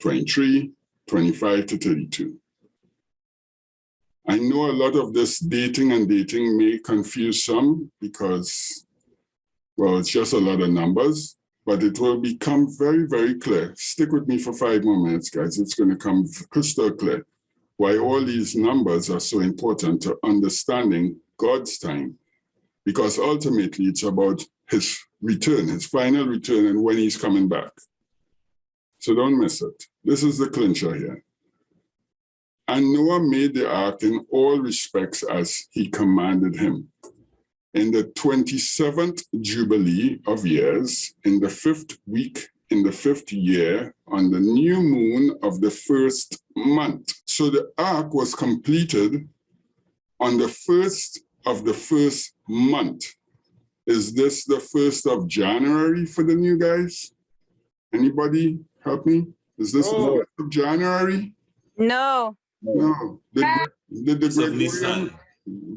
23, 25-32. I know a lot of this dating may confuse some because Well, it's just a lot of numbers, but it will become very, very clear. Stick with me for 5 more minutes, guys. It's going to come crystal clear why all these numbers are so important to understanding God's time. Because ultimately, it's about his return, his final return, and when he's coming back. So don't miss it. This is the clincher here. And Noah made the ark in all respects as he commanded him. In the 27th Jubilee of years, in the 5th week, in the 5th year, on the new moon of the 1st month. So the ark was completed on the 1st of the 1st month. Is this the 1st of January for the new guys? Anybody help me? Is this the 1st of January? No. No.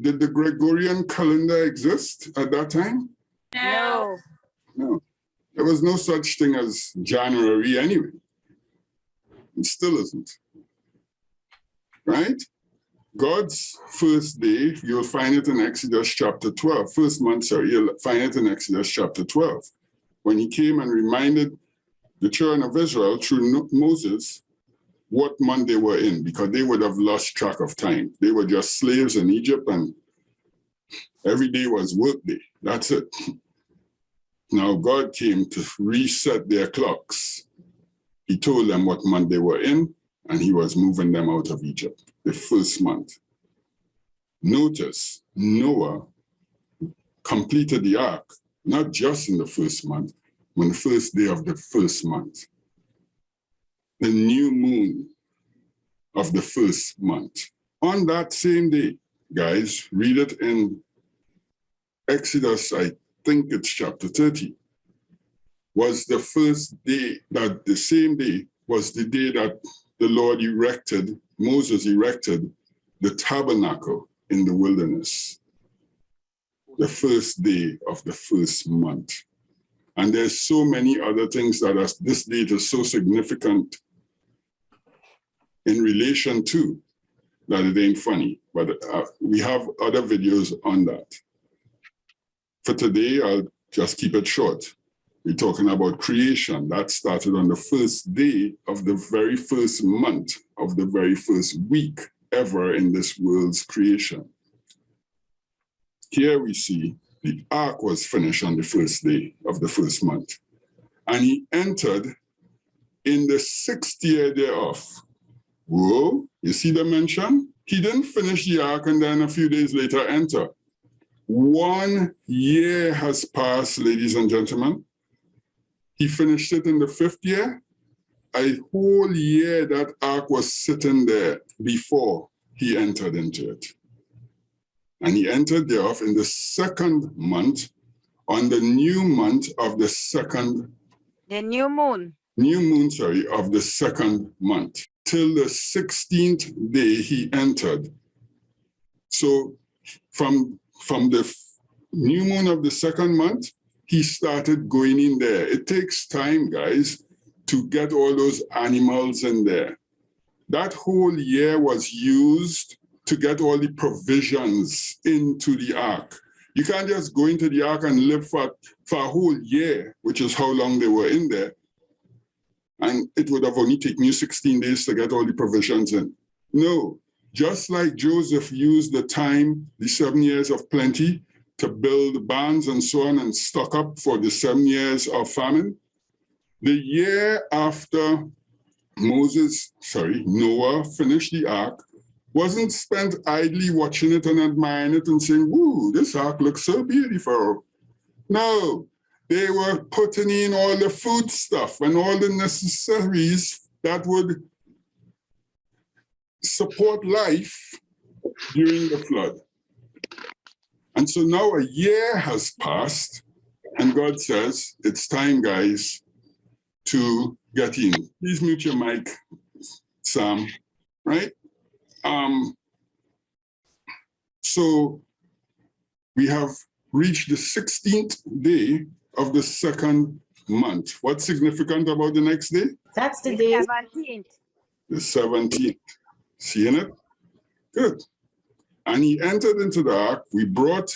Did the Gregorian calendar exist at that time? No. No. There was no such thing as January anyway. It still isn't. Right? God's first day, you'll find it in Exodus chapter 12. First month, sorry, you'll find it in Exodus chapter 12. When he came and reminded the children of Israel through Moses what month they were in, because they would have lost track of time. They were just slaves in Egypt, and every day was work day. That's it. Now God came to reset their clocks. He told them what month they were in, and he was moving them out of Egypt, the first month. Notice, Noah completed the ark, not just in the first month, on the first day of the first month. The new moon of the first month. On that same day, guys, read it in Exodus, I think it's chapter 30, was the first day, that the same day was the day that the Lord erected, Moses erected the tabernacle in the wilderness. The first day of the first month. And there's so many other things that this date is so significant in relation to that it ain't funny. But we have other videos on that. For today, I'll just keep it short. We're talking about creation. That started on the first day of the very first month of the very first week ever in this world's creation. Here we see the ark was finished on the first day of the first month. And he entered in the 6th year thereof. Whoa, you see the mention? He didn't finish the ark and then a few days later enter. 1 year has passed, ladies and gentlemen. He finished it in the 5th year. A whole year that ark was sitting there before he entered into it. And he entered thereof in the 2nd month, on the new month of the 2nd. The new moon. New moon, sorry, of the 2nd month. Till the 16th day he entered. So from the new moon of the 2nd month, he started going in there. It takes time, guys, to get all those animals in there. That whole year was used to get all the provisions into the ark. You can't just go into the ark and live for a whole year, which is how long they were in there. And it would have only taken you 16 days to get all the provisions in. No, just like Joseph used the time, the 7 years of plenty, to build barns and so on and stock up for the 7 years of famine. The year after Noah finished the ark, wasn't spent idly watching it and admiring it and saying, woo, this ark looks so beautiful. No, they were putting in all the food stuff and all the necessaries that would support life during the flood. And so now a year has passed, and God says, it's time, guys, to get in. Please mute your mic, Sam, right? So we have reached the 16th day of the 2nd month. What's significant about the next day? That's the day. 17th. The 17th. Seeing it? Good. And he entered into the ark. We brought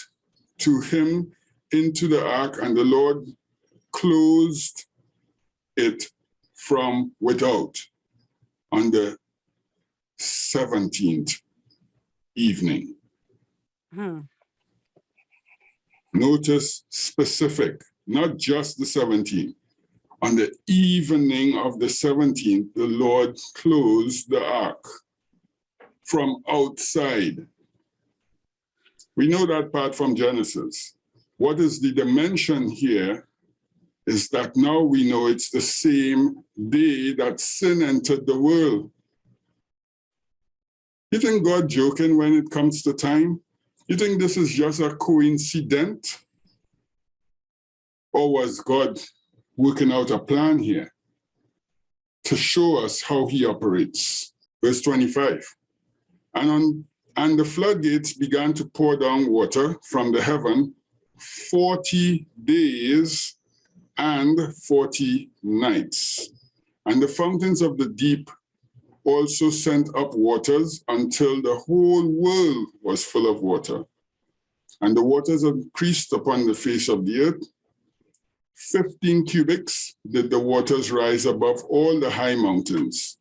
to him into the ark, and the Lord closed it from without on the 17th evening. Notice specific, not just the 17th. On the evening of the 17th, the Lord closed the ark from outside. We know that part from Genesis. What is the dimension here is that now we know it's the same day that sin entered the world. You think God joking when it comes to time? You think this is just a coincidence? Or was God working out a plan here to show us how he operates? Verse 25. And the floodgates began to pour down water from the heaven 40 days and 40 nights. And the fountains of the deep also sent up waters until the whole world was full of water. And the waters increased upon the face of the earth. 15 cubits did the waters rise above all the high mountains.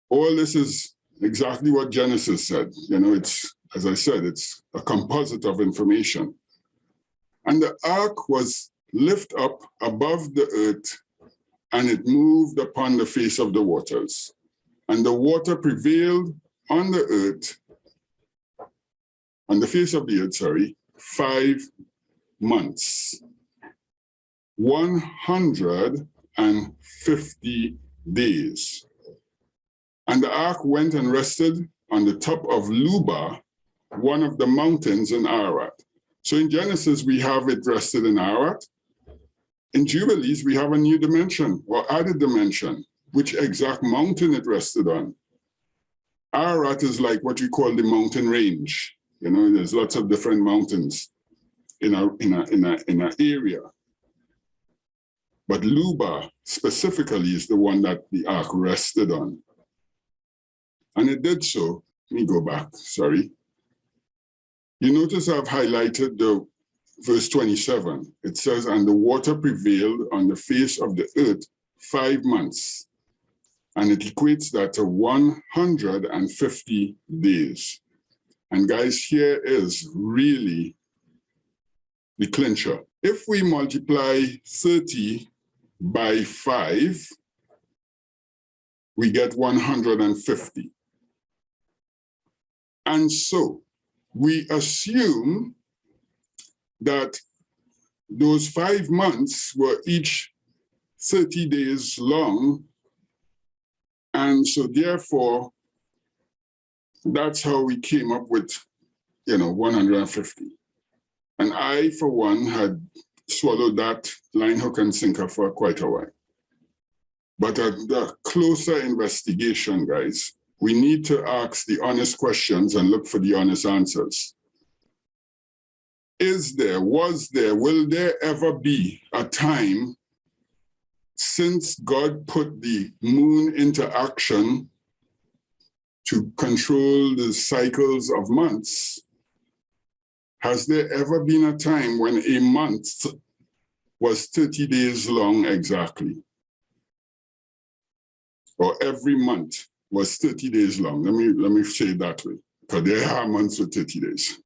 All this is exactly what Genesis said. You know, it's, as I said, it's a composite of information. And the ark was lifted up above the earth, and it moved upon the face of the waters. And the water prevailed on the earth, on the face of the earth, 5 months. 150 days. And the ark went and rested on the top of Luba, one of the mountains in Ararat. So in Genesis, we have it rested in Ararat. In Jubilees, we have a new dimension or added dimension, which exact mountain it rested on. Ararat is like what we call the mountain range. You know, there's lots of different mountains in an area. But Luba specifically is the one that the ark rested on. And it did so. Let me go back, sorry. You notice I've highlighted the verse 27. It says, and the water prevailed on the face of the earth 5 months. And it equates that to 150 days. And guys, here is really the clincher. If we multiply 30 by 5, we get 150. And so we assume that those 5 months were each 30 days long. And so therefore, that's how we came up with, 150. And I, for one, had swallowed that line, hook, and sinker for quite a while. But at the closer investigation, guys, we need to ask the honest questions and look for the honest answers. Is there, was there, will there ever be a time since God put the moon into action to control the cycles of months? Has there ever been a time when a month was 30 days long exactly? Or every month was 30 days long? Let me say it that way, because there are months with 30 days.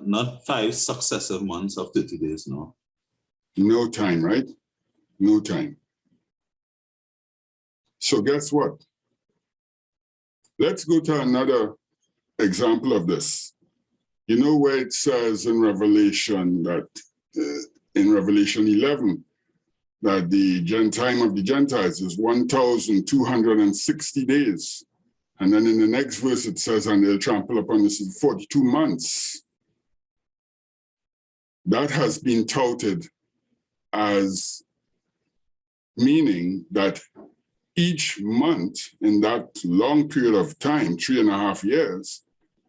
Not 5 successive months of 30 days, no. No time, right? No time. So guess what? Let's go to another example of this. You know where it says in Revelation that, in Revelation 11, that the time of the Gentiles is 1,260 days. And then in the next verse it says, and they'll trample upon this in 42 months. That has been touted as meaning that each month in that long period of time, 3.5 years,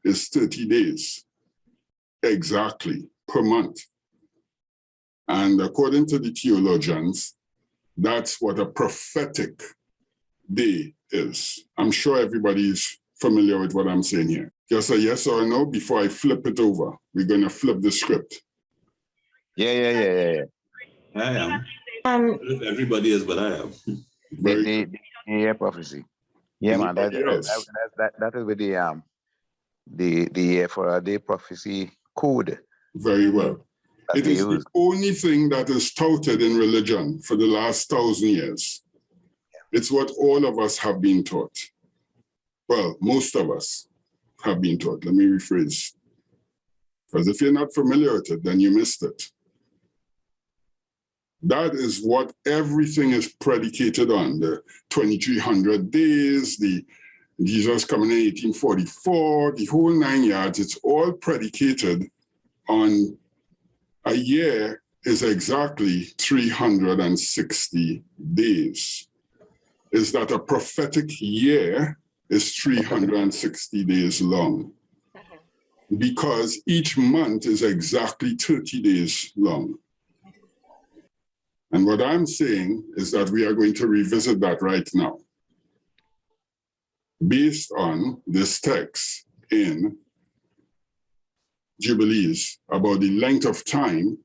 is 30 days exactly per month. And according to the theologians, that's what a prophetic day is. I'm sure everybody is familiar with what I'm saying here. Just a yes or a no before I flip it over. We're going to flip the script. Yeah. I am. If everybody is, but I am. The year prophecy. Yeah, man. That Yes. that is with the year for a day prophecy code. Very well. that It they is the use. only thing that is touted in religion for the last 1,000 years. It's what all of us have been taught. Well, most of us have been taught. Let me rephrase. Because if you're not familiar with it, then you missed it. That is what everything is predicated on. The 2,300 days, the Jesus coming in 1844, the whole 9 yards, it's all predicated on a year is exactly 360 days. Is that a prophetic year is 360 days long? Because each month is exactly 30 days long. And what I'm saying is that we are going to revisit that right now, based on this text in Jubilees about the length of time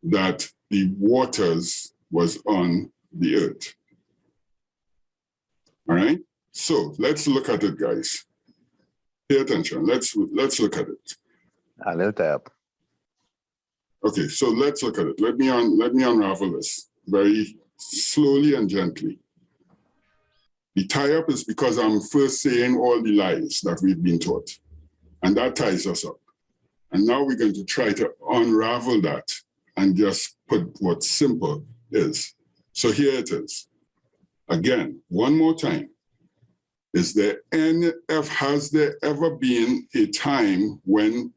that the waters was on the earth. All right, so let's look at it, guys. Pay attention. Let's look at it. A little tap. Okay, so let's look at it. Let me unravel this very slowly and gently. The tie-up is because I'm first saying all the lies that we've been taught, and that ties us up. And now we're going to try to unravel that and just put what simple is. So here it is. Again, one more time. Has there ever been a time when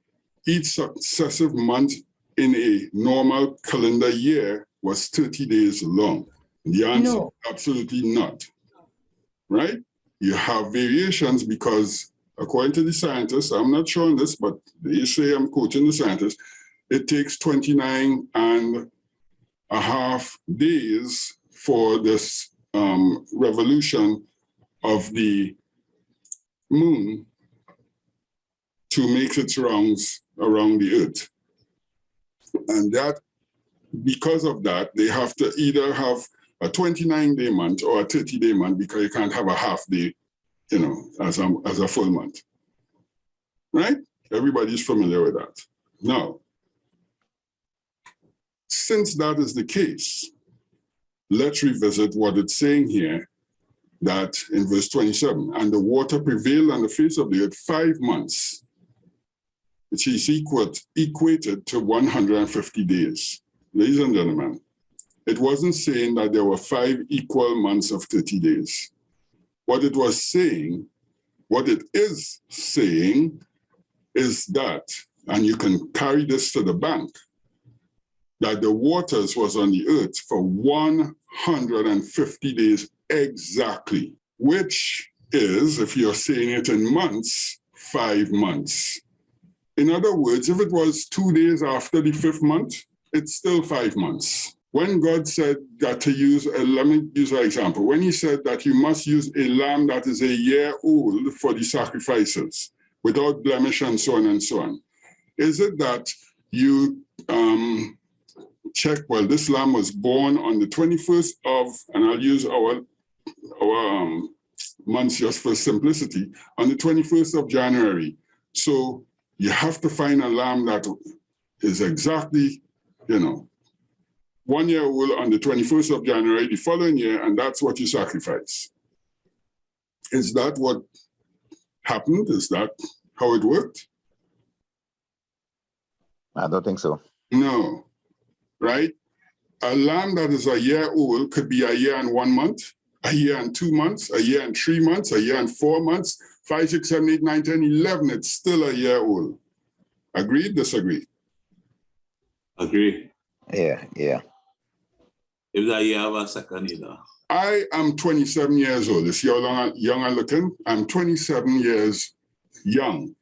each successive month in a normal calendar year was 30 days long? The answer, no. Absolutely not. Right? You have variations because according to the scientists, I'm not sure on this, but they say I'm quoting the scientists, it takes 29 and a half days for this revolution of the moon to make its rounds around the earth. And that, because of that, they have to either have a 29-day month or a 30-day month because you can't have a half day, as a full month. Right? Everybody's familiar with that. Now, since that is the case, let's revisit what it's saying here, that in verse 27, and the water prevailed on the face of the earth 5 months, which is equated to 150 days. Ladies and gentlemen, it wasn't saying that there were 5 equal months of 30 days. What it is saying is that, and you can carry this to the bank, that the waters was on the earth for 150 days exactly, which is, if you're saying it in months, 5 months. In other words, if it was 2 days after the 5th month, it's still 5 months. When God said that to use, let me use an example. When he said that you must use a lamb that is a year old for the sacrifices, without blemish and so on and so on, is it that you check, well, this lamb was born on the 21st of, and I'll use our months just for simplicity, on the 21st of January. So you have to find a lamb that is exactly, 1 year old on the 21st of January the following year, and that's what you sacrifice. Is that what happened? Is that how it worked? I don't think so. No, right? A lamb that is a year old could be a year and 1 month, a year and 2 months, a year and 3 months, a year and 4 months, 5, 6, 7, 8, 9, 10, 11, it's still a year old. Agreed, disagree? Agree. Yeah. If that you have a second either. I am 27 years old. Is you young and looking? I'm 27 years young.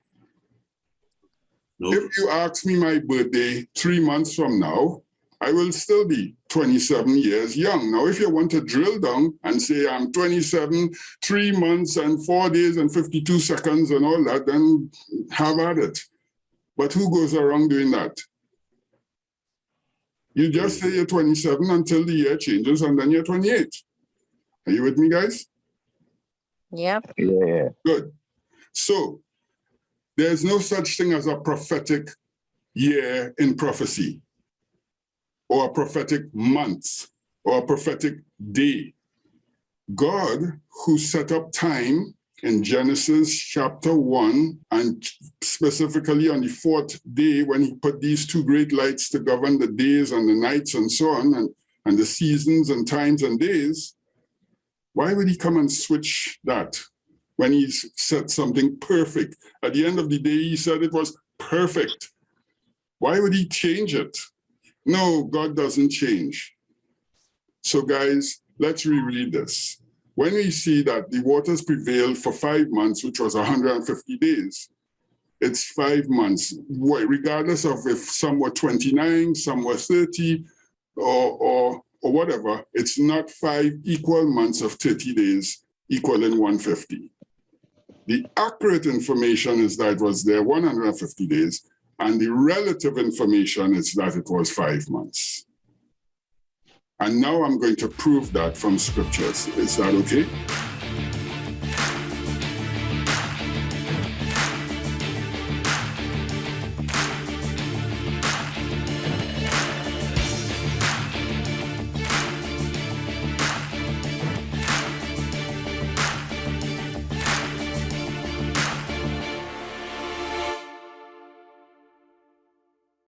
Nope. If you ask me my birthday 3 months from now, I will still be 27 years young. Now, if you want to drill down and say I'm 27, 3 months and 4 days and 52 seconds and all that, then have at it. But who goes around doing that? You just say you're 27 until the year changes, and then you're 28. Are you with me, guys? Yep. Yeah. Good. So there's no such thing as a prophetic year in prophecy, or a prophetic month, or a prophetic day. God, who set up time in Genesis chapter 1, and specifically on the 4th day, when he put these two great lights to govern the days and the nights and so on, and the seasons and times and days, why would he come and switch that when he said something perfect? At the end of the day, he said it was perfect. Why would he change it? No, God doesn't change. So guys, let's reread this. When we see that the waters prevailed for 5 months, which was 150 days, it's 5 months, regardless of if some were 29, some were 30, or whatever, it's not 5 equal months of 30 days equaling 150. The accurate information is that it was there 150 days, and the relative information is that it was 5 months. And now I'm going to prove that from scriptures. Is that okay?